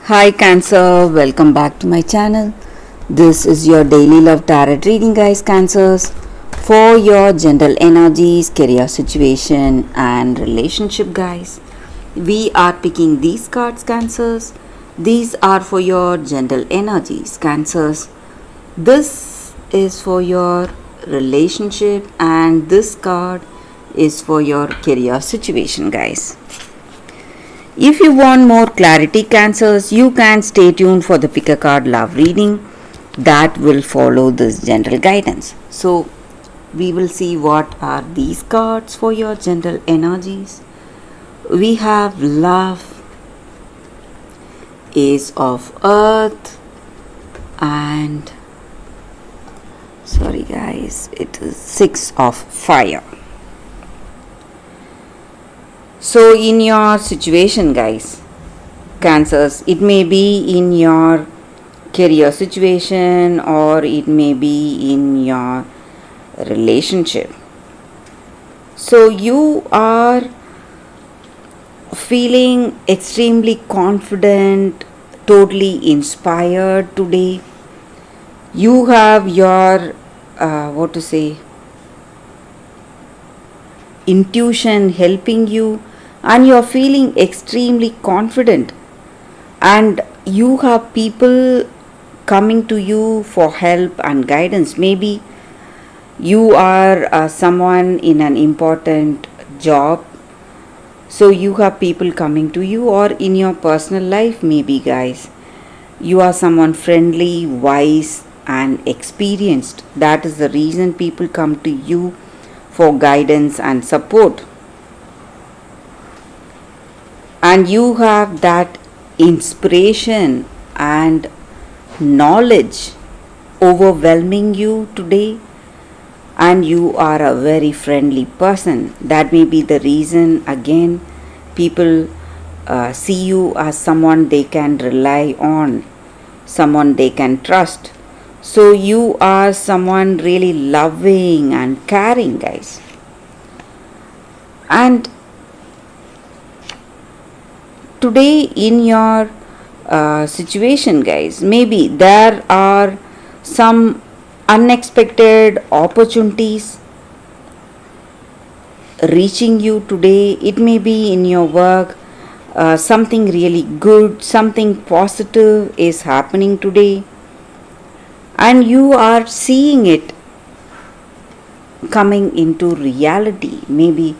Hi Cancer, welcome back to my channel. This is your daily love tarot reading, guys. Cancers, for your general energies, career situation and relationship, guys. We are picking these cards, Cancers. These are for your general energies, Cancers. This is for your relationship and this card is for your career situation, guys. If you want more clarity, Cancers, you can stay tuned for the pick a card love reading that will follow this general guidance. So, we will see what are these cards for your general energies. We have love, Ace of Earth, and sorry guys, it is Six of Fire. So, in your situation, guys, Cancers, it may be in your career situation or it may be in your relationship. So, you are feeling extremely confident, totally inspired today. You have your, intuition helping you, and you're feeling extremely confident, and you have people coming to you for help and guidance. Maybe you are someone in an important job, so you have people coming to you, or in your personal life, maybe guys, you are someone friendly, wise and experienced. That is the reason people come to you for guidance and support. And you have that inspiration and knowledge overwhelming you today, and you are a very friendly person. That may be the reason again people see you as someone they can rely on, someone they can trust. So you are someone really loving and caring, guys. And today in your situation, guys, maybe there are some unexpected opportunities reaching you today. It may be in your work, something really good, something positive is happening today, and you are seeing it coming into reality. Maybe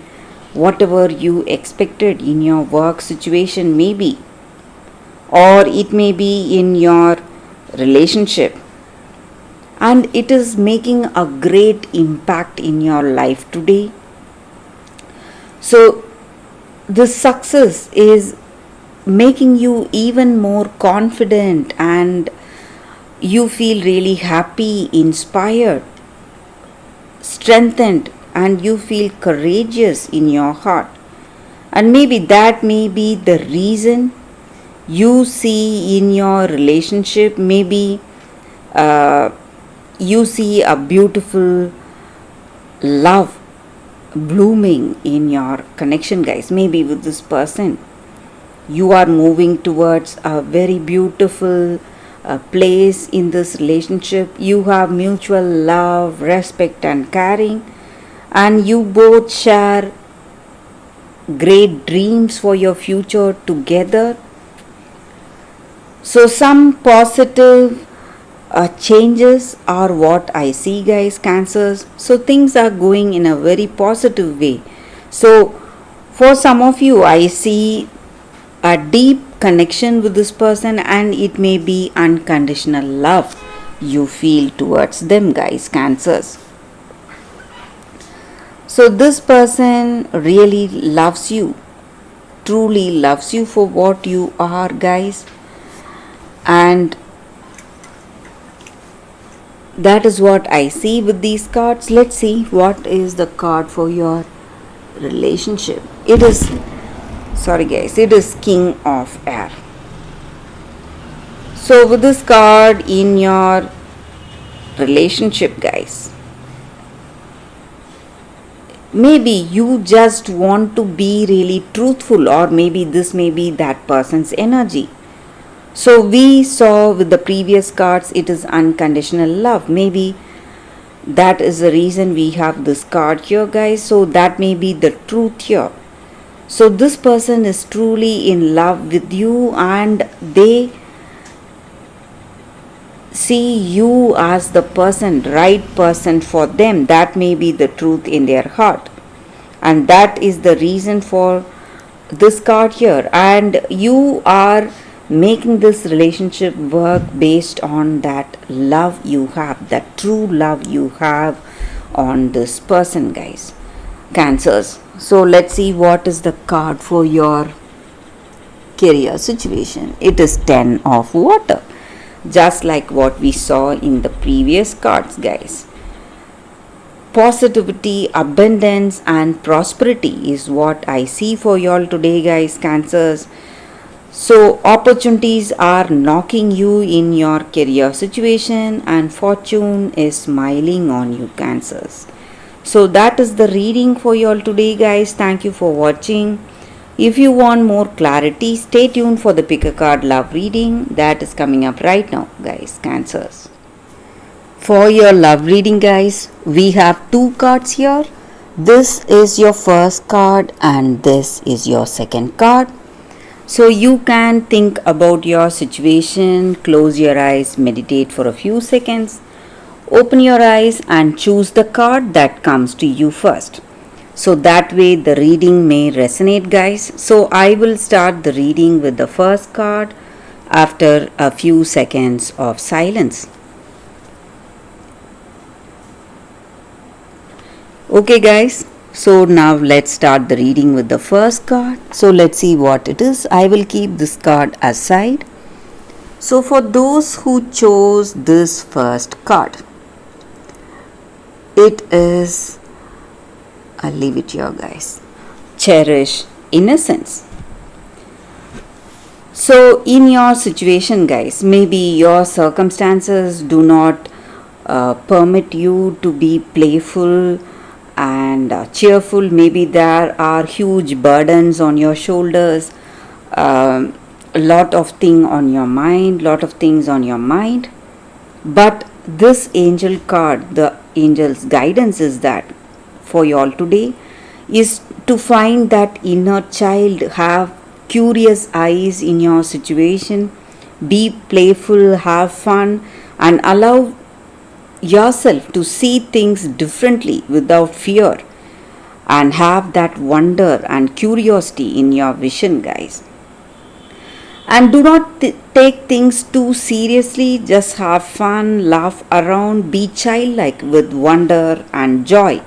whatever you expected in your work situation, maybe, or it may be in your relationship, and it is making a great impact in your life today. So this success is making you even more confident, and you feel really happy, inspired, strengthened, and you feel courageous in your heart. And maybe that may be the reason you see in your relationship, maybe you see a beautiful love blooming in your connection, guys. Maybe with this person you are moving towards a very beautiful place in this relationship. You have mutual love, respect and caring, and you both share great dreams for your future together. So some positive changes are what I see, guys, Cancers. So things are going in a very positive way. So for some of you, I see a deep connection with this person, and it may be unconditional love you feel towards them, guys, Cancers. So this person really loves you, truly loves you for what you are, guys, and that is what I see with these cards. Let's see what is the card for your relationship. It is King of Air. So with this card in your relationship, guys, maybe you just want to be really truthful, or maybe this may be that person's energy. So we saw with the previous cards it is unconditional love. Maybe that is the reason we have this card here, guys. So that may be the truth here. So this person is truly in love with you and they see you as the right person for them. That may be the truth in their heart. And that is the reason for this card here. And you are making this relationship work based on that love you have, that true love you have on this person, guys. Cancers. So let's see what is the card for your career situation. It is 10 of water, just like what we saw in the previous cards, guys. Positivity, abundance and prosperity is what I see for y'all today, guys, Cancers. So opportunities are knocking you in your career situation and fortune is smiling on you, Cancers. So that is the reading for y'all today, guys. Thank you for watching. If you want more clarity, stay tuned for the pick a card love reading that is coming up right now, guys, Cancers. For your love reading, guys, we have two cards here. This is your first card and this is your second card. So you can think about your situation, close your eyes, meditate for a few seconds, open your eyes and choose the card that comes to you first. So that way the reading may resonate, guys. So I will start the reading with the first card after a few seconds of silence. Okay, guys. So now let's start the reading with the first card. So let's see what it is. I will keep this card aside. So for those who chose this first card, it is, I'll leave it here, guys. Cherish innocence. So in your situation, guys, maybe your circumstances do not permit you to be playful and cheerful. Maybe there are huge burdens on your shoulders, a lot of things on your mind. But this angel card, the angel's guidance is that for you all today is to find that inner child, have curious eyes in your situation, be playful, have fun and allow yourself to see things differently without fear and have that wonder and curiosity in your vision, guys. And do not take things too seriously, just have fun, laugh around, be childlike with wonder and joy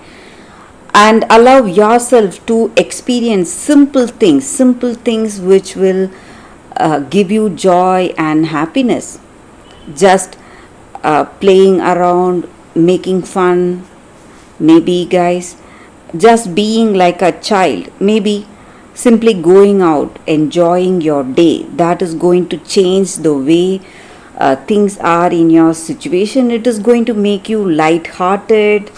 and allow yourself to experience simple things which will give you joy and happiness. Just playing around, making fun, maybe, guys, just being like a child, maybe simply going out, enjoying your day. That is going to change the way things are in your situation. It is going to make you light-hearted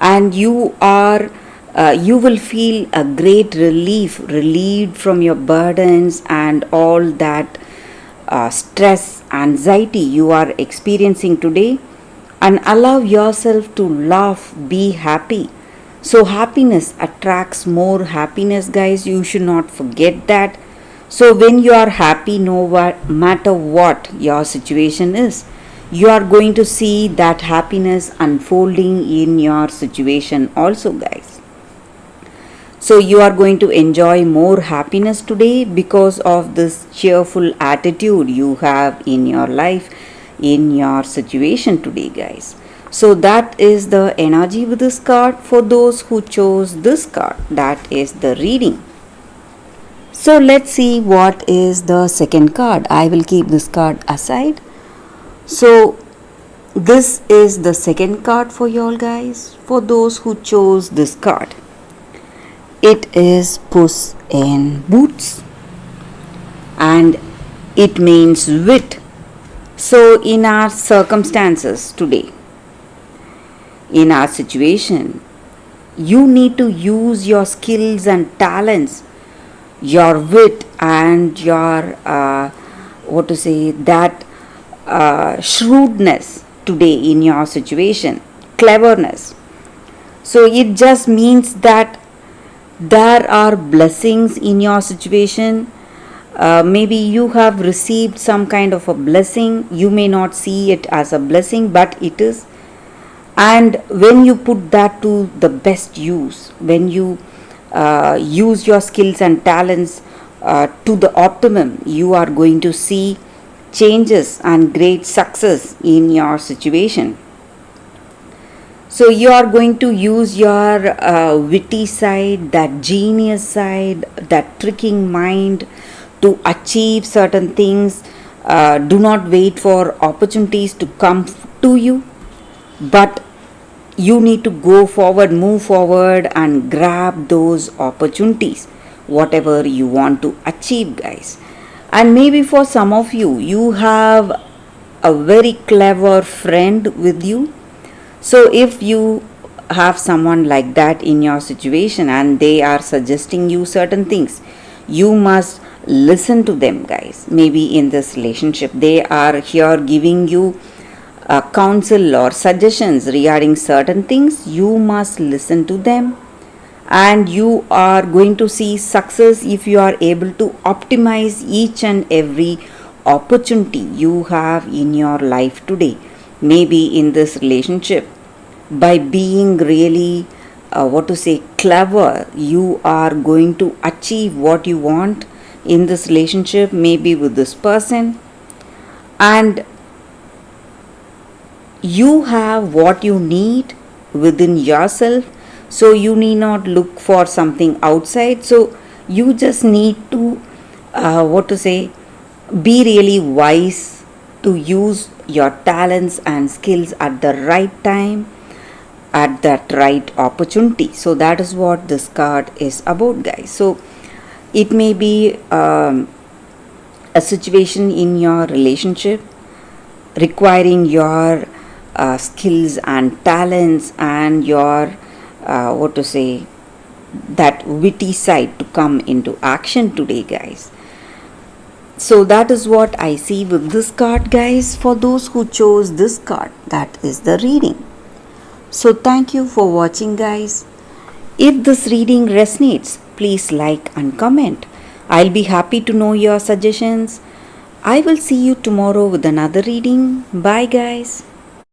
and you will feel a great relieved from your burdens and all that stress, anxiety you are experiencing today, and allow yourself to laugh, be happy. So happiness attracts more happiness, guys. You should not forget that. So when you are happy, no matter what your situation is, you are going to see that happiness unfolding in your situation also, guys. So you are going to enjoy more happiness today because of this cheerful attitude you have in your life, in your situation today, guys. So that is the energy with this card for those who chose this card. That is the reading. So let's see what is the second card. I will keep this card aside. So this is the second card for y'all, guys, for those who chose this card. It is Puss in Boots and it means wit. So in our circumstances today, in our situation, you need to use your skills and talents, your wit and your what to say, that shrewdness today in your situation, cleverness. So it just means that there are blessings in your situation. Maybe you have received some kind of a blessing. You may not see it as a blessing, but it is. And when you put that to the best use, when you use your skills and talents to the optimum, you are going to see changes and great success in your situation. So you are going to use your witty side, that genius side, that tricking mind to achieve certain things. Do not wait for opportunities to come to you, but you need to go forward, move forward, and grab those opportunities, whatever you want to achieve, guys. And maybe for some of you, you have a very clever friend with you. So if you have someone like that in your situation and they are suggesting you certain things, you must listen to them, guys. Maybe in this relationship, they are here giving you counsel or suggestions regarding certain things. You must listen to them, and you are going to see success if you are able to optimize each and every opportunity you have in your life today. Maybe in this relationship, by being really clever, you are going to achieve what you want in this relationship, maybe with this person, and you have what you need within yourself. So you need not look for something outside. So you just need to be really wise to use your talents and skills at the right time, at that right opportunity. So that is what this card is about, guys. So it may be a situation in your relationship requiring your skills and talents and your that witty side to come into action today, guys. So that is what I see with this card, guys. For those who chose this card, that is the reading. So thank you for watching, guys. If this reading resonates, please like and comment. I'll be happy to know your suggestions. I will see you tomorrow with another reading. Bye, guys.